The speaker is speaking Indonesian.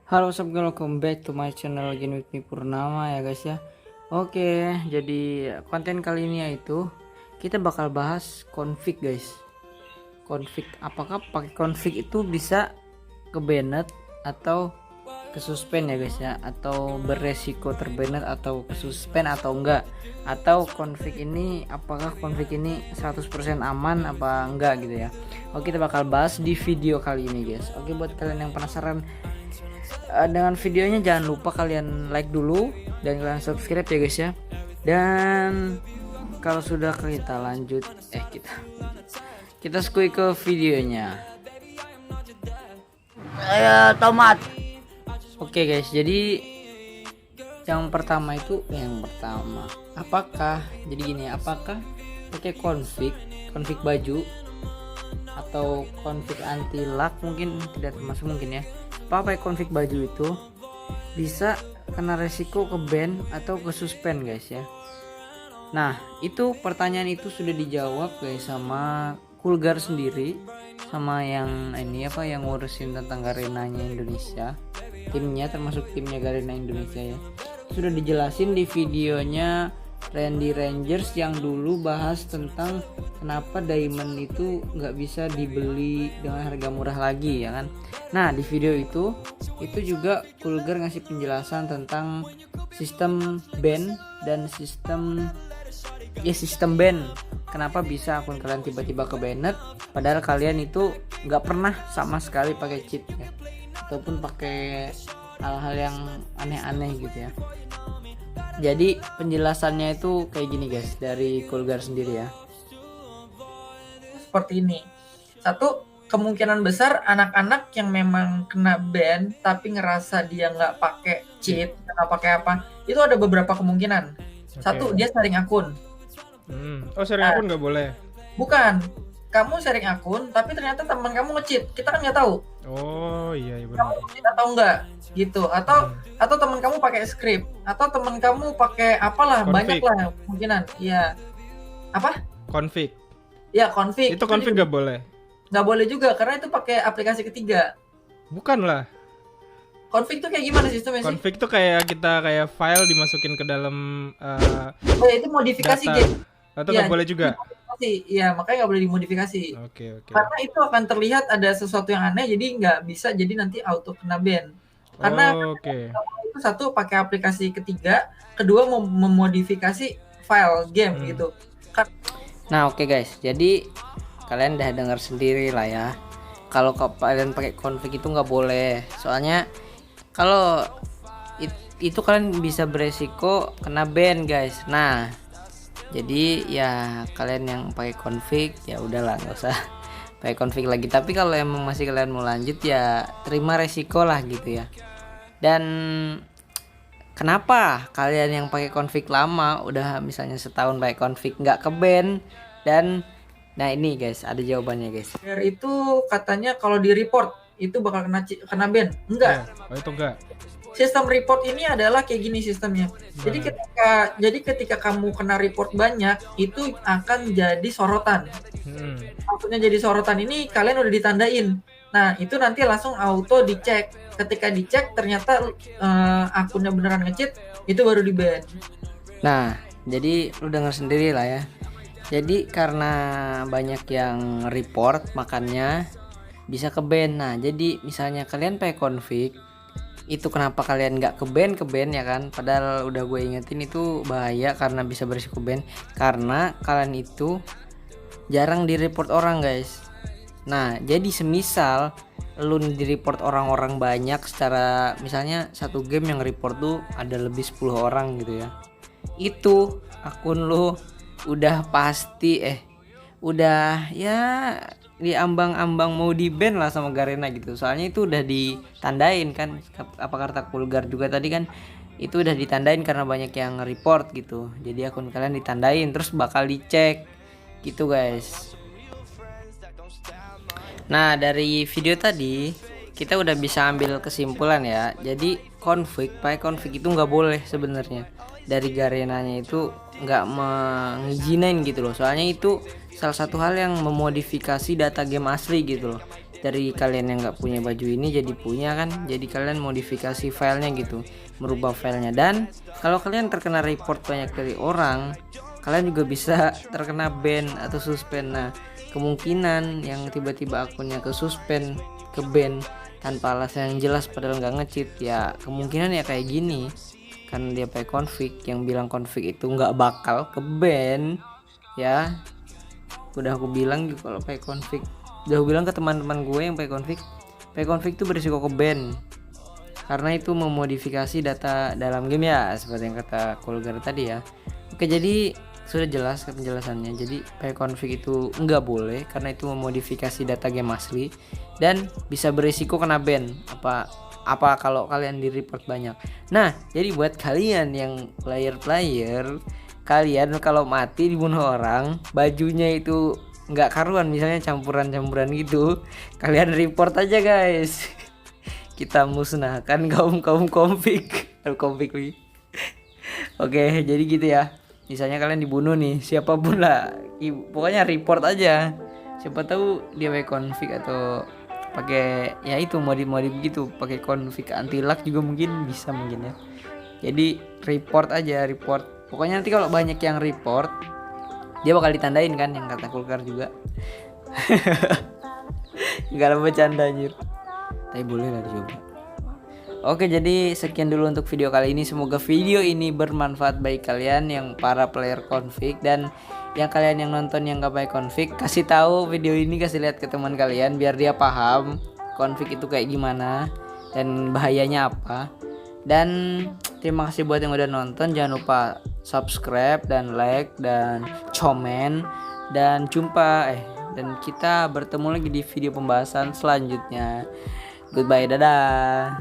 Halo sob, welcome back to my channel again with me Purnama ya guys ya. Oke, jadi konten kali ini yaitu kita bakal bahas config guys. Config, apakah pakai config itu bisa ke banned atau ke suspend ya guys ya, atau beresiko terbanned atau ke suspend atau enggak, atau config ini apakah config ini 100% aman apa enggak gitu ya. Oke, kita bakal bahas di video kali ini guys. Oke, buat kalian yang penasaran dengan videonya, jangan lupa kalian like dulu dan kalian subscribe ya guys ya. Dan kalau sudah, kita lanjut kita skui ke videonya. Tomat. Oke guys, jadi yang pertama apakah jadi gini, apakah pakai config baju atau config anti lag, mungkin tidak termasuk mungkin ya. Pakai config baju itu bisa kena resiko ke ban atau ke suspend guys ya. Nah, itu pertanyaan itu sudah dijawab guys sama Kulgar sendiri, sama yang ini yang ngurusin tentang Garenanya Indonesia, timnya, termasuk timnya Garena Indonesia ya. Sudah dijelasin di videonya Randy Rangers yang dulu bahas tentang kenapa diamond itu nggak bisa dibeli dengan harga murah lagi ya kan. Nah, di video itu juga Kulgar ngasih penjelasan tentang sistem ban dan sistem ban, kenapa bisa akun kalian tiba-tiba ke banned padahal kalian itu nggak pernah sama sekali pakai cheat ya, ataupun pakai hal-hal yang aneh-aneh gitu ya. Jadi penjelasannya itu kayak gini guys dari Kulgar sendiri ya. Seperti ini. Satu, kemungkinan besar anak-anak yang memang kena ban tapi ngerasa dia nggak pakai cheat, nggak pakai apa, itu ada beberapa kemungkinan. Satu, dia sharing akun. Oh, sharing akun nggak boleh? Bukan, kamu sharing akun tapi ternyata teman kamu nge-cheat, kita kan nggak tahu. Oh iya benar. Kamu nge-cheat atau enggak gitu, atau teman kamu pakai script, atau teman kamu pakai apalah, banyak lah kemungkinan. Iya. Apa? Config. Ya, config. Itu config nggak boleh? Nggak boleh juga karena itu pakai aplikasi ketiga. Bukan lah. Config tuh kayak gimana sistemnya sih? Config tuh kayak kita file dimasukin ke dalam itu modifikasi data. game. Atau nggak boleh juga? Iya, makanya nggak boleh dimodifikasi. Oke. Karena itu akan terlihat ada sesuatu yang aneh, jadi nggak bisa, jadi nanti auto kena ban. Karena itu satu pakai aplikasi ketiga, kedua memodifikasi file game gitu. Nah oke guys, jadi kalian udah dengar sendiri lah ya, kalau kalian pakai config itu nggak boleh, soalnya kalau itu kalian bisa beresiko kena ban guys. Nah, jadi ya kalian yang pakai config ya udahlah, nggak usah pakai config lagi. Tapi kalau emang masih kalian mau lanjut ya terima resiko lah gitu ya. Dan kenapa kalian yang pakai config lama udah misalnya setahun pakai config nggak ke ban? Dan nah ini guys, ada jawabannya guys. Itu katanya kalau di report itu bakal kena ban. Enggak. Oh itu enggak. Sistem report ini adalah kayak gini sistemnya. Jadi ketika kamu kena report banyak, itu akan jadi sorotan. Maksudnya jadi sorotan ini kalian udah ditandain. Nah, itu nanti langsung auto dicek. Ketika dicek ternyata akunnya beneran nge-cheat, itu baru di-ban. Nah, jadi lu dengar sendiri lah ya. Jadi karena banyak yang report makanya bisa ke ban. Nah, jadi misalnya kalian pakai config itu, kenapa kalian nggak ke ban ya kan, padahal udah gue ingetin itu bahaya karena bisa berisiko ban, karena kalian itu jarang di report orang guys. Nah, jadi semisal lu di report orang-orang banyak, secara misalnya satu game yang report tuh ada lebih 10 orang gitu ya, itu akun lu udah pasti udah ya di ambang-ambang mau di ban lah sama Garena gitu. Soalnya itu udah ditandain kan, apa kata Kulgar juga tadi kan, itu udah ditandain karena banyak yang report gitu. Jadi akun kalian ditandain terus bakal dicek gitu guys. Nah, dari video tadi kita udah bisa ambil kesimpulan ya. Jadi pakai config itu nggak boleh sebenarnya. Dari Garenanya itu nggak mengizinin gitu loh, soalnya itu salah satu hal yang memodifikasi data game asli gitu loh. dari kalian yang nggak punya baju ini jadi punya kan, jadi kalian modifikasi filenya gitu, merubah filenya. Dan kalau kalian terkena report banyak dari orang, kalian juga bisa terkena ban atau suspend. Nah, kemungkinan yang tiba-tiba akunnya ke suspend, ke ban tanpa alasan yang jelas padahal nggak nge-cheat, ya kemungkinan ya kayak gini, kan dia pakai config, yang bilang config itu nggak bakal ke ban ya. Udah aku bilang gitu, kalau pakai config, udah aku bilang ke teman-teman gue yang pakai config itu berisiko ke ban karena itu memodifikasi data dalam game ya, seperti yang kata Kulgar tadi ya. Oke, jadi sudah jelas penjelasannya. Jadi pakai config itu nggak boleh karena itu memodifikasi data game asli dan bisa berisiko kena ban apa kalau kalian di report banyak. Nah, jadi buat kalian yang player kalian kalau mati dibunuh orang, bajunya itu nggak karuan, misalnya campuran gitu, kalian report aja guys. Kita musnahkan kaum config lagi. Oke, jadi gitu ya. Misalnya kalian dibunuh nih, siapapun lah, pokoknya report aja. Siapa tahu dia pakai config atau pakai ya itu modif gitu, pakai config anti lag juga mungkin bisa mungkin ya. Jadi report aja, report. Pokoknya nanti kalau banyak yang report, dia bakal ditandain kan, yang kata Kulkar juga. Enggak lah, bercanda anjir. Tapi boleh lah dicoba. Oke, jadi sekian dulu untuk video kali ini. Semoga video ini bermanfaat bagi kalian yang para player config, dan yang kalian yang nonton yang gak pakai config, kasih tahu video ini, kasih lihat ke teman kalian biar dia paham config itu kayak gimana dan bahayanya apa. Dan terima kasih buat yang udah nonton. Jangan lupa subscribe dan like dan komen, dan dan kita bertemu lagi di video pembahasan selanjutnya. Goodbye, dadah.